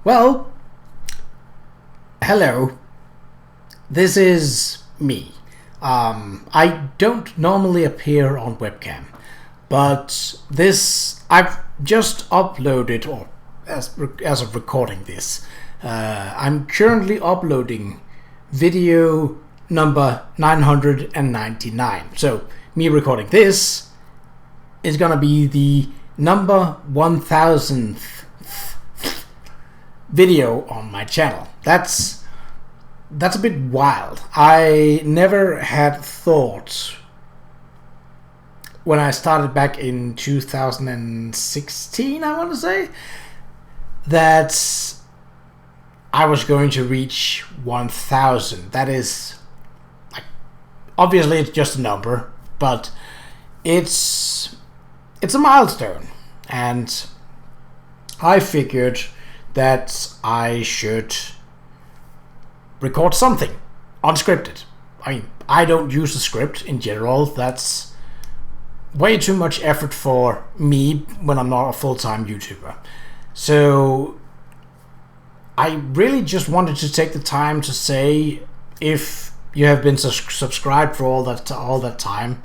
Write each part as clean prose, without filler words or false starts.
Well, hello. This is me. I don't normally appear on webcam, but I've just uploaded, or as of recording this, I'm currently uploading video number 999. So me recording this is gonna be the number 1000th video on my channel. That's a bit wild. I never had thought when I started back in 2016, I want to say, that I was going to reach 1000. That is, like, obviously it's just a number, but it's a milestone, and I figured that I should record something unscripted. I mean, I don't use a script in general. That's way too much effort for me when I'm not a full-time YouTuber. So I really just wanted to take the time to say, if you have been subscribed for all that time,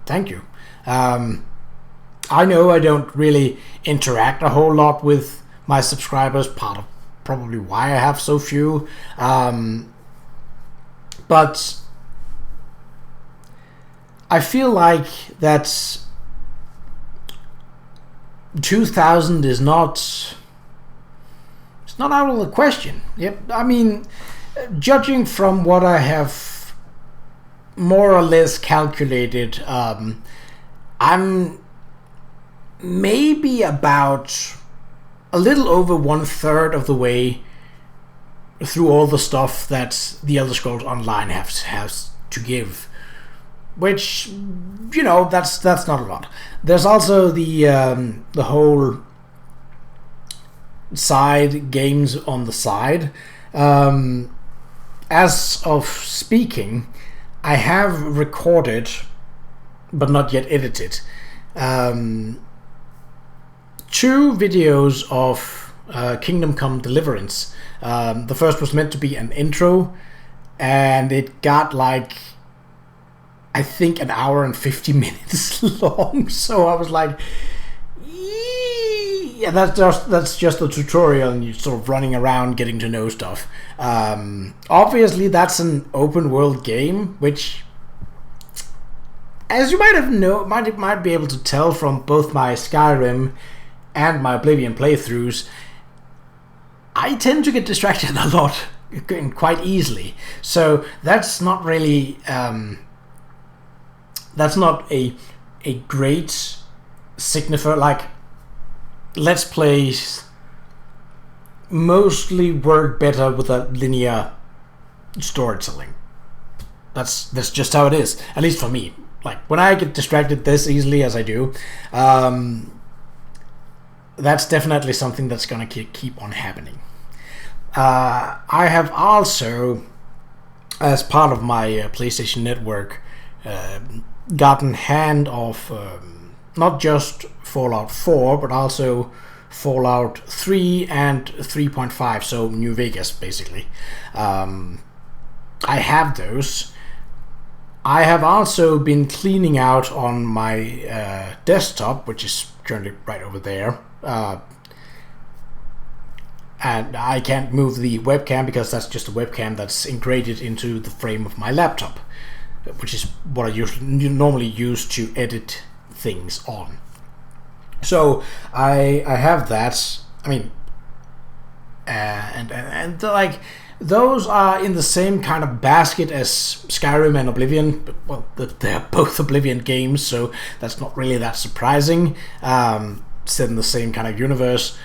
thank you. I know I don't really interact a whole lot with my subscribers, part of probably why I have so few, but I feel like that 2000 is not out of the question. Yep, I mean, judging from what I have more or less calculated, I'm maybe about a little over 1/3 of the way through all the stuff that The Elder Scrolls Online has to give, which, you know, that's not a lot. There's also the whole side games on the side. As of speaking, I have recorded, but not yet edited, 2 videos of Kingdom Come Deliverance. The first was meant to be an intro, and it got like, I think, an hour and 50 minutes long. So I was like, yeah, that's just a tutorial, and you're sort of running around getting to know stuff. Obviously, that's an open world game, which, as you might be able to tell from both my Skyrim and my Oblivion playthroughs, I tend to get distracted a lot, quite easily. So that's not really that's not a great signifier. Like, Let's Plays mostly work better with a linear storytelling. That's just how it is, at least for me. Like, when I get distracted this easily as I do, that's definitely something that's gonna keep on happening. I have also, as part of my PlayStation Network, gotten hand of not just Fallout 4, but also Fallout 3 and 3.5, so New Vegas, basically. I have those. I have also been cleaning out on my desktop, which is currently right over there. And I can't move the webcam because that's just a webcam that's integrated into the frame of my laptop, which is what I normally use to edit things on. So I have that. I mean, and like, those are in the same kind of basket as Skyrim and Oblivion. Well, they're both Oblivion games, so that's not really that surprising. Set in the same kind of universe.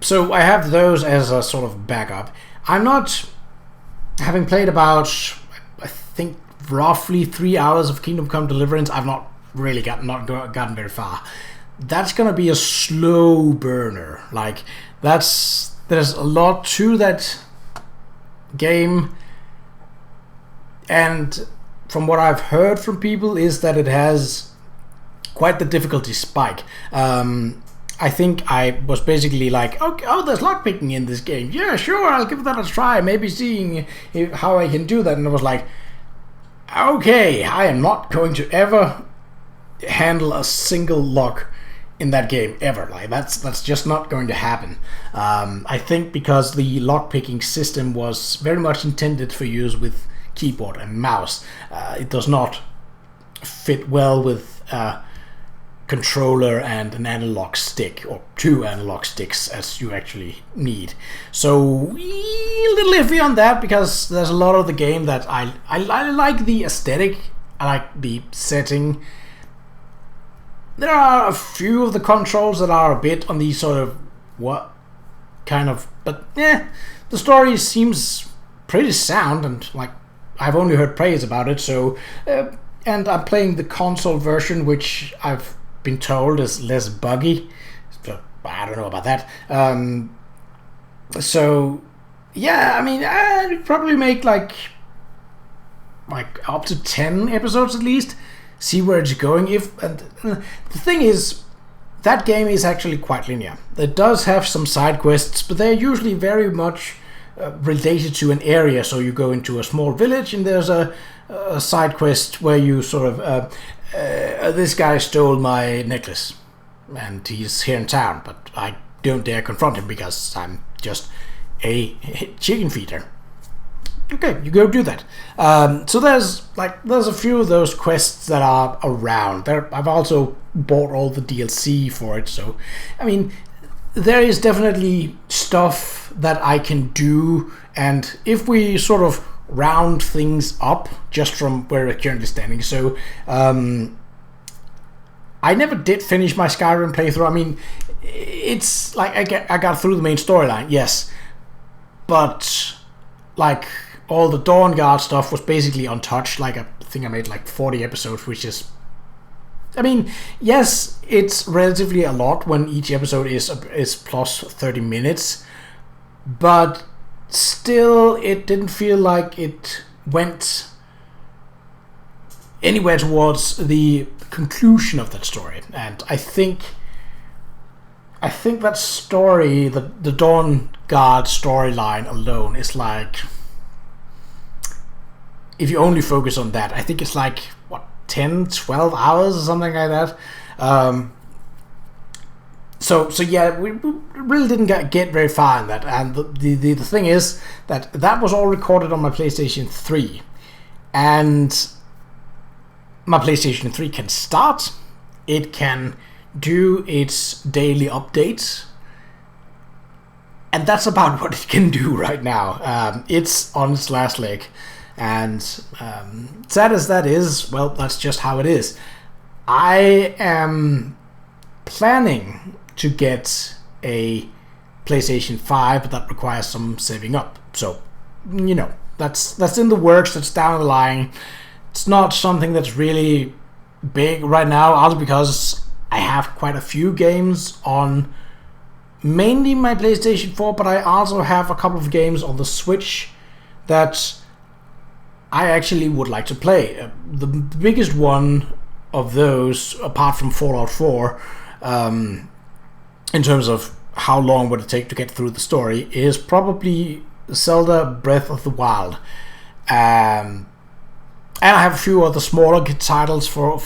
So I have those as a sort of backup. I'm not, having played about, I think, roughly 3 hours of Kingdom Come Deliverance, I've not really gotten very far. That's gonna be a slow burner. Like, there's a lot to that game, and from what I've heard from people is that it has quite the difficulty spike. I think I was basically like, okay, oh, there's lockpicking in this game. Yeah, sure, I'll give that a try. Maybe seeing how I can do that. And I was like, okay, I am not going to ever handle a single lock in that game ever. Like that's just not going to happen. I think because the lockpicking system was very much intended for use with keyboard and mouse. It does not fit well with controller and an analog stick, or two analog sticks as you actually need. So a little iffy on that, because there's a lot of the game that I like the aesthetic, I like the setting. There are a few of the controls that are a bit on the sort of what kind of, but yeah, the story seems pretty sound, and like I've only heard praise about it. So and I'm playing the console version, which I've been told is less buggy. So I don't know about that. So yeah, I mean, I'd probably make like up to 10 episodes at least. See where it's going. And the thing is, that game is actually quite linear. It does have some side quests, but they're usually very much related to an area. So you go into a small village, and there's a side quest where you sort of this guy stole my necklace, and he's here in town, but I don't dare confront him because I'm just a chicken feeder. Okay, you go do that. So there's a few of those quests that are around. I've also bought all the DLC for it, so I mean, there is definitely stuff that I can do, and if we sort of round things up just from where we're currently standing. So I never did finish my Skyrim playthrough. I mean, it's like I got through the main storyline, yes, but like all the Dawnguard stuff was basically untouched. Like I think I made like 40 episodes, which is, I mean, yes, it's relatively a lot when each episode is plus 30 minutes, but still, it didn't feel like it went anywhere towards the conclusion of that story. And I think that story, the Dawnguard storyline alone, is like, if you only focus on that, I think it's like, what, 10, 12 hours or something like that. So yeah, we really didn't get very far in that. And the thing is that was all recorded on my PlayStation 3. And my PlayStation 3 can start. It can do its daily updates. And that's about what it can do right now. It's on its last leg. And sad as that is, well, that's just how it is. I am planning to get a PlayStation 5, but that requires some saving up. So, you know, that's in the works, that's down the line. It's not something that's really big right now, also because I have quite a few games on mainly my PlayStation 4, but I also have a couple of games on the Switch that I actually would like to play. The biggest one of those, apart from Fallout 4, in terms of how long would it take to get through the story, is probably Zelda Breath of the Wild. And I have a few other smaller titles for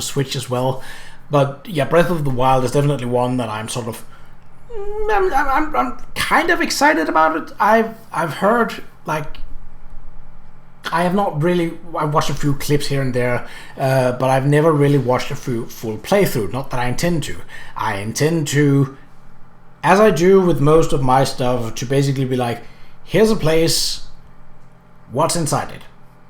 Switch as well. But yeah, Breath of the Wild is definitely one that I'm sort of, I'm kind of excited about it. I've heard, like, I have not really, I watched a few clips here and there, but I've never really watched a full playthrough. Not that I intend to. I intend to, as I do with most of my stuff, to basically be like, here's a place, what's inside it?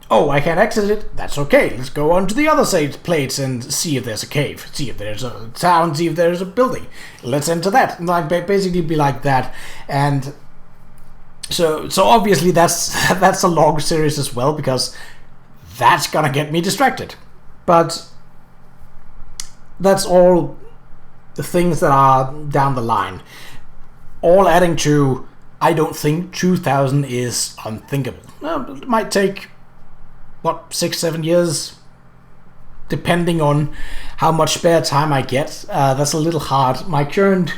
Oh, I can't exit it? That's okay. Let's go on to the other side plates and see if there's a cave, see if there's a town, see if there's a building. Let's enter that. Like, basically be like that. And so obviously that's a long series as well, because that's gonna get me distracted. But that's all the things that are down the line, all adding to, I don't think 2000 is unthinkable. It might take, what, 6-7 years depending on how much spare time I get. That's a little hard. My current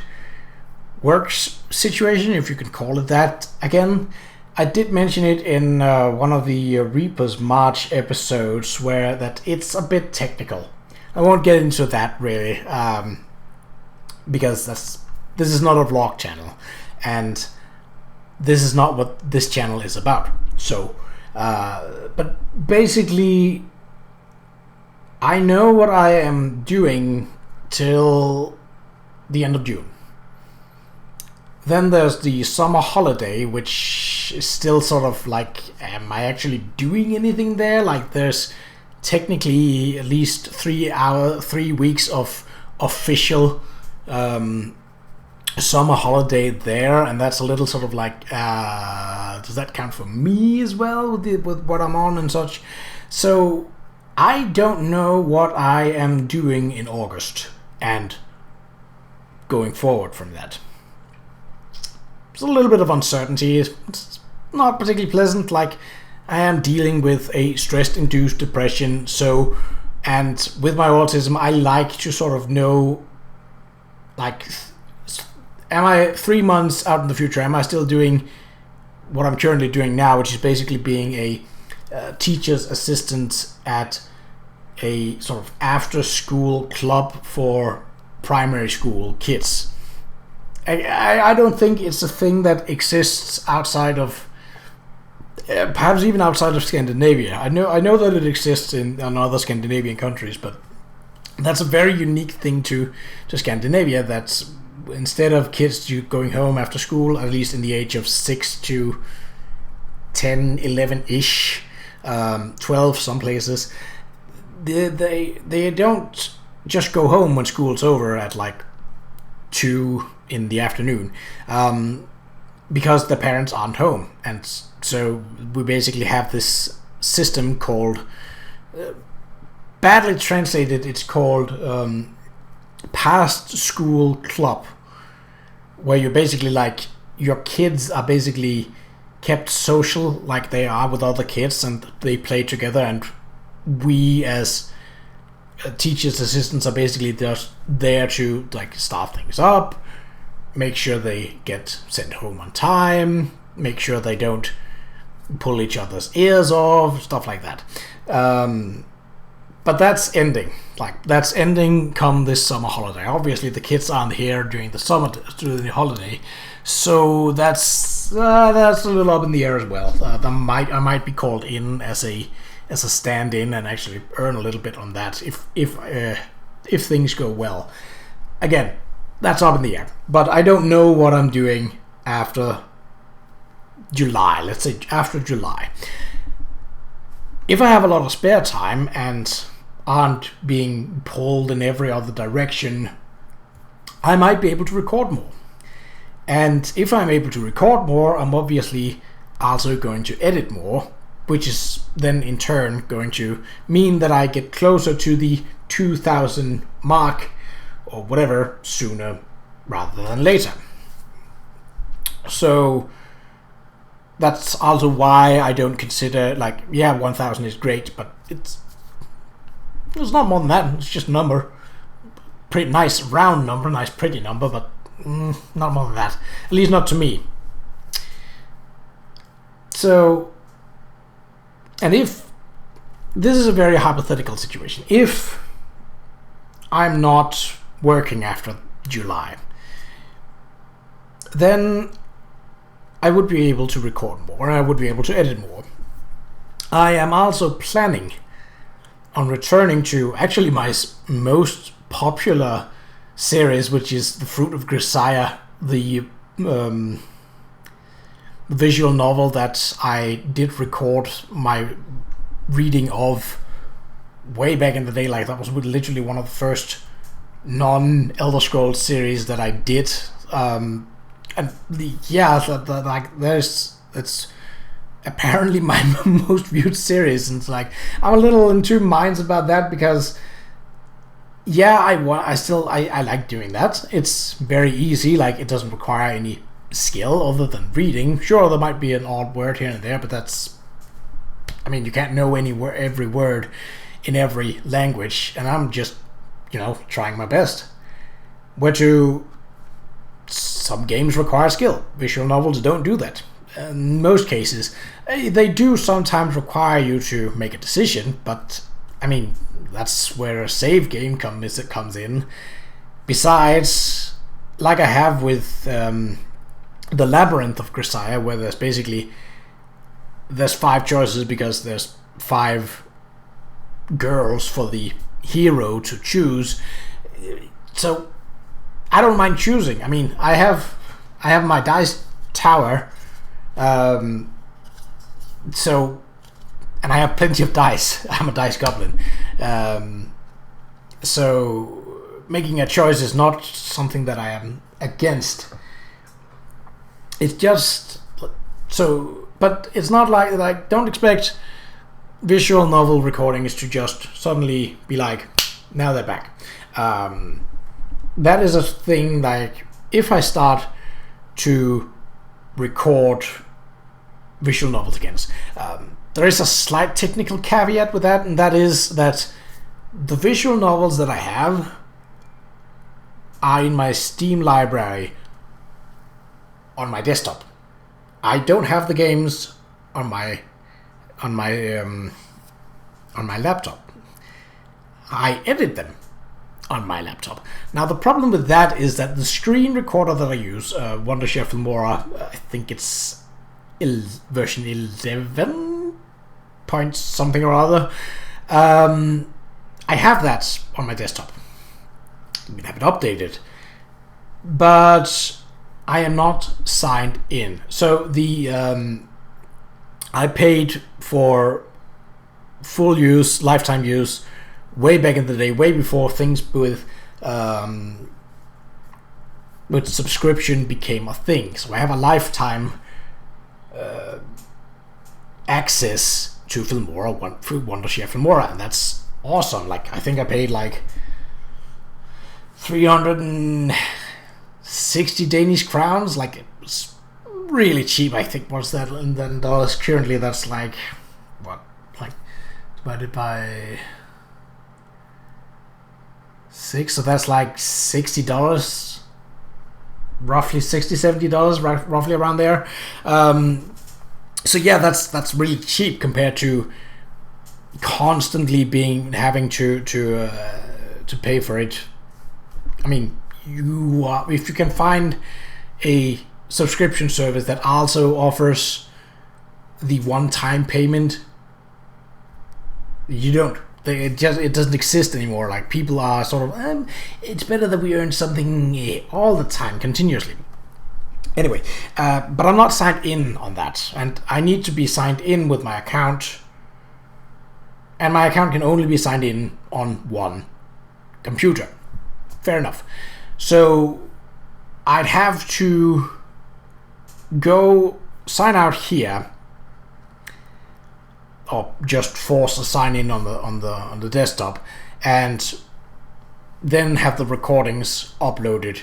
work situation, if you can call it that, again, I did mention it in one of the Reaper's March episodes, where that it's a bit technical. I won't get into that really, because this is not a vlog channel, and this is not what this channel is about. So, but basically, I know what I am doing till the end of June. Then there's the summer holiday, which is still sort of like, am I actually doing anything there? Like, there's technically at least 3 weeks of official summer holiday there, and that's a little sort of like, does that count for me as well with what I'm on and such? So I don't know what I am doing in August and going forward from that. It's a little bit of uncertainty. It's not particularly pleasant. Like, I am dealing with a stress-induced depression, so, and with my autism, I like to sort of know, like, am I 3 months out in the future, am I still doing what I'm currently doing now, which is basically being a teacher's assistant at a sort of after-school club for primary school kids. I don't think it's a thing that exists outside of, perhaps even outside of Scandinavia. I know that it exists in other Scandinavian countries, but that's a very unique thing to Scandinavia. That's, instead of kids going home after school, at least in the age of 6 to 10, 11-ish, 12 some places, they don't just go home when school's over at like 2 in the afternoon, because the parents aren't home. And so we basically have this system called, badly translated, it's called past school club, where you're basically like, your kids are basically kept social like they are with other kids, and they play together, and we as teachers assistants are basically just there to like start things up, make sure they get sent home on time, make sure they don't pull each other's ears off, stuff like that. But that's ending. Like, that's ending come this summer holiday. Obviously, the kids aren't here during the holiday, so that's a little up in the air as well. I might be called in as a stand-in and actually earn a little bit on that if things go well. Again, that's up in the air. But I don't know what I'm doing after July. Let's say after July. If I have a lot of spare time and aren't being pulled in every other direction, I might be able to record more. And if I'm able to record more, I'm obviously also going to edit more, which is then in turn going to mean that I get closer to the 2,000 mark or whatever sooner rather than later. So that's also why I don't consider, like, yeah, 1,000 is great, but it's not more than that. It's just a number. Pretty nice round number, nice pretty number, but not more than that. At least not to me. So, and if this is a very hypothetical situation, if I'm not working after July, then I would be able to record more, and I would be able to edit more. I am also planning on returning to actually my most popular series, which is The Fruit of Grisaya, the visual novel that I did record my reading of way back in the day. Like, that was literally one of the first non-Elder Scrolls series that I did. It's apparently my most viewed series, and it's like, I'm a little in two minds about that, because I like doing that. It's very easy. Like, it doesn't require any skill other than reading. Sure, there might be an odd word here and there, but that's, I mean, you can't know every word in every language, and I'm just, trying my best. Where to some games require skill. Visual novels don't do that. In most cases, they do sometimes require you to make a decision, but I mean, that's where a save game comes in. Besides, like I have with the Labyrinth of Qa'Rajh, where there's 5 choices because there's 5 girls for the hero to choose. So I don't mind choosing. I mean, I have my dice tower, so, and I have plenty of dice. I'm a dice goblin, so making a choice is not something that I am against. It's just so, but it's not like don't expect visual novel recordings to just suddenly be like, now they're back. That is a thing. Like, if I start to record visual novels again, there is a slight technical caveat with that, and that is that the visual novels that I have are in my Steam library on my desktop. I don't have the games on my laptop. I edit them on my laptop. Now the problem with that is that the screen recorder that I use, Wondershare Filmora, I think it's version 11 point something or other. I have that on my desktop. I'm gonna have it updated, but I am not signed in. So the I paid for full use, lifetime use, way back in the day, way before things with subscription became a thing. So I have a lifetime access to Filmora through Wondershare Filmora, and that's awesome. Like, I think I paid like 360 Danish crowns. Like, it was really cheap. I think was that in dollars. Currently, that's like what, like divided by 6, so that's like $60, roughly $60-$70, roughly around there. So yeah, that's really cheap compared to constantly having to pay for it. I mean, if you can find a subscription service that also offers the one-time payment, you don't. It doesn't exist anymore. Like, people are sort of, it's better that we earn something all the time, continuously. Anyway, but I'm not signed in on that, and I need to be signed in with my account, and my account can only be signed in on one computer. Fair enough. So I'd have to go sign out here, or just force a sign in on the desktop, and then have the recordings uploaded,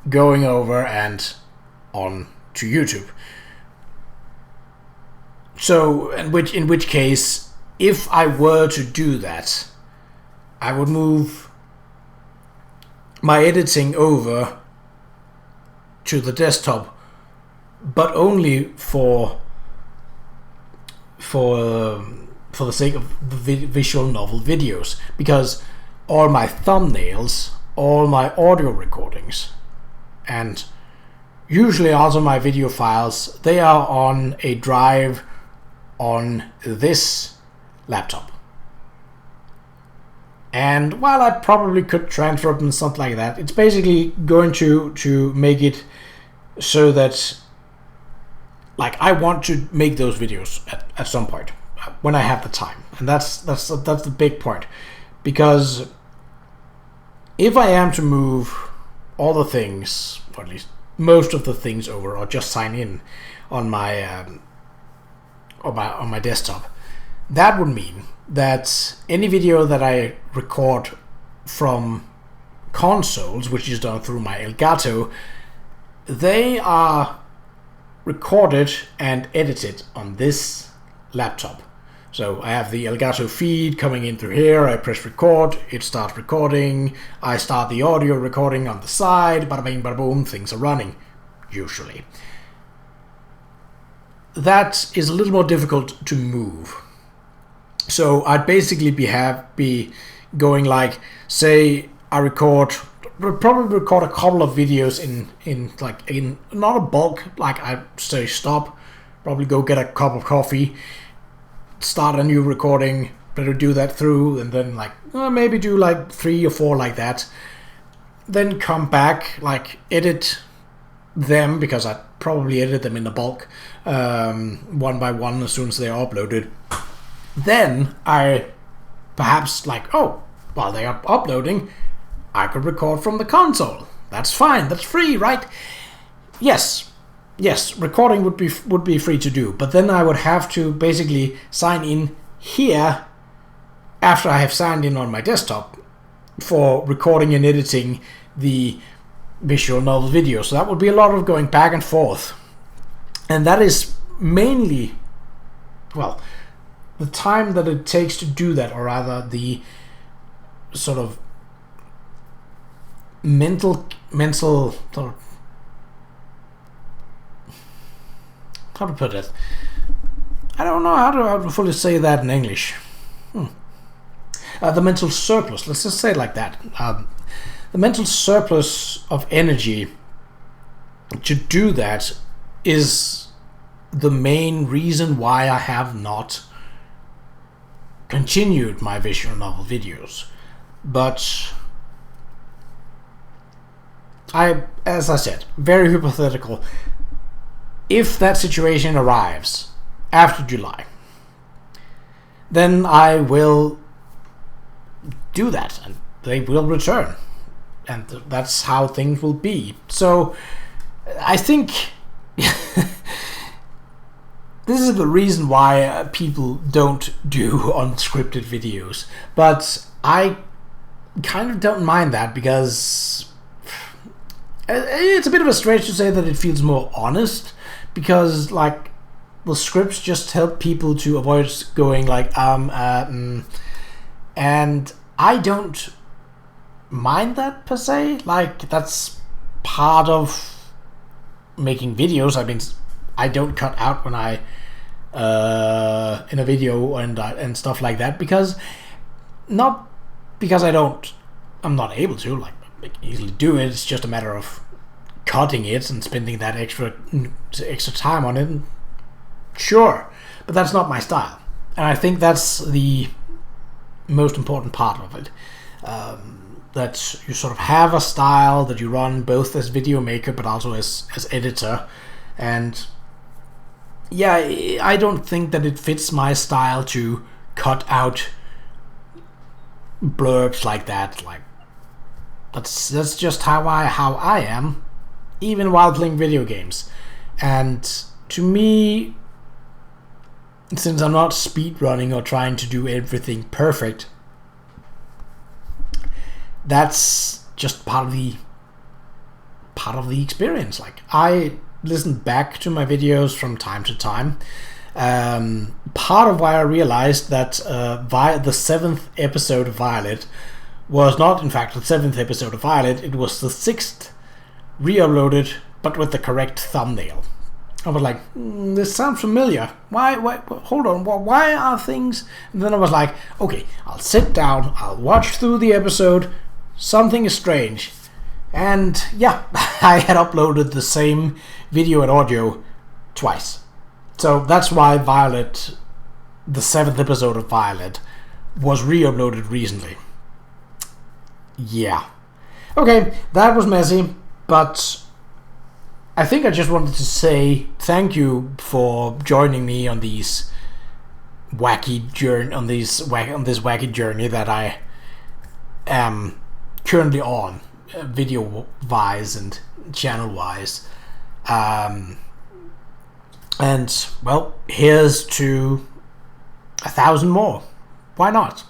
going over and on to YouTube. So, in which case, if I were to do that, I would move my editing over to the desktop, but only for the sake of the visual novel videos, because all my thumbnails, all my audio recordings, and usually also my video files, they are on a drive on this laptop. And while I probably could transfer them and something like that, it's basically going to make it so that, like, I want to make those videos at some point when I have the time, and that's the big point. Because if I am to move all the things, or at least most of the things over, or just sign in on my on my desktop, that would mean that any video that I record from consoles, which is done through my Elgato, they are recorded and edited on this laptop, So I have the Elgato feed coming in through here, I press record, it starts recording, I start the audio recording on the side, bada bing bada boom, things are running, usually. That is a little more difficult to move. So I'd basically be going like, say I probably record a couple of videos in not a bulk, like I say stop, probably go get a cup of coffee, start a new recording, better do that through, and then like maybe do like 3 or 4 like that, then come back, like edit them, because I probably edit them in the bulk, one by one as soon as they're uploaded. Then I perhaps like, oh, while they are uploading, I could record from the console. That's fine, that's free, right? Yes, recording would be free to do, but then I would have to basically sign in here after I have signed in on my desktop for recording and editing the visual novel video. So that would be a lot of going back and forth, and that is mainly, well, the time that it takes to do that, or rather the sort of mental sort of, how to put it, I don't know how to fully say that in English. The mental surplus, let's just say it like that. The mental surplus of energy to do that is the main reason why I have not continued my visual novel videos. But as I said, very hypothetical, if that situation arrives after July, then I will do that and they will return, and that's how things will be. So I think this is the reason why people don't do unscripted videos, but I kind of don't mind that, because it's a bit of a stretch to say that it feels more honest, because like the scripts just help people to avoid going like and I don't mind that per se. Like, that's part of making videos. I mean, I don't cut out when I in a video and stuff like that, because not because I'm not able to, like, I can easily do it. It's just a matter of cutting it and spending that extra time on it. Sure, but that's not my style, and I think that's the most important part of it. That you sort of have a style that you run both as video maker but also as editor, and yeah, I don't think that it fits my style to cut out blurbs like that. Like, that's just how I am, even while playing video games. And to me, since I'm not speedrunning or trying to do everything perfect, that's just part of the experience. Like, I listen back to my videos from time to time. Part of why I realized that the 7th episode of Violet was not in fact the 7th episode of Violet, it was the 6th re-uploaded but with the correct thumbnail. I was like, this sounds familiar. Why, hold on, why are things... And then I was like, okay, I'll sit down, I'll watch through the episode, something is strange. And yeah, I had uploaded the same video and audio twice. So that's why Violet, the 7th episode of Violet, was re-uploaded recently. Yeah. Okay, that was messy, but I think I just wanted to say thank you for joining me on this wacky journey that I am currently on, video-wise and channel-wise. And, well, here's to 1,000 more. Why not?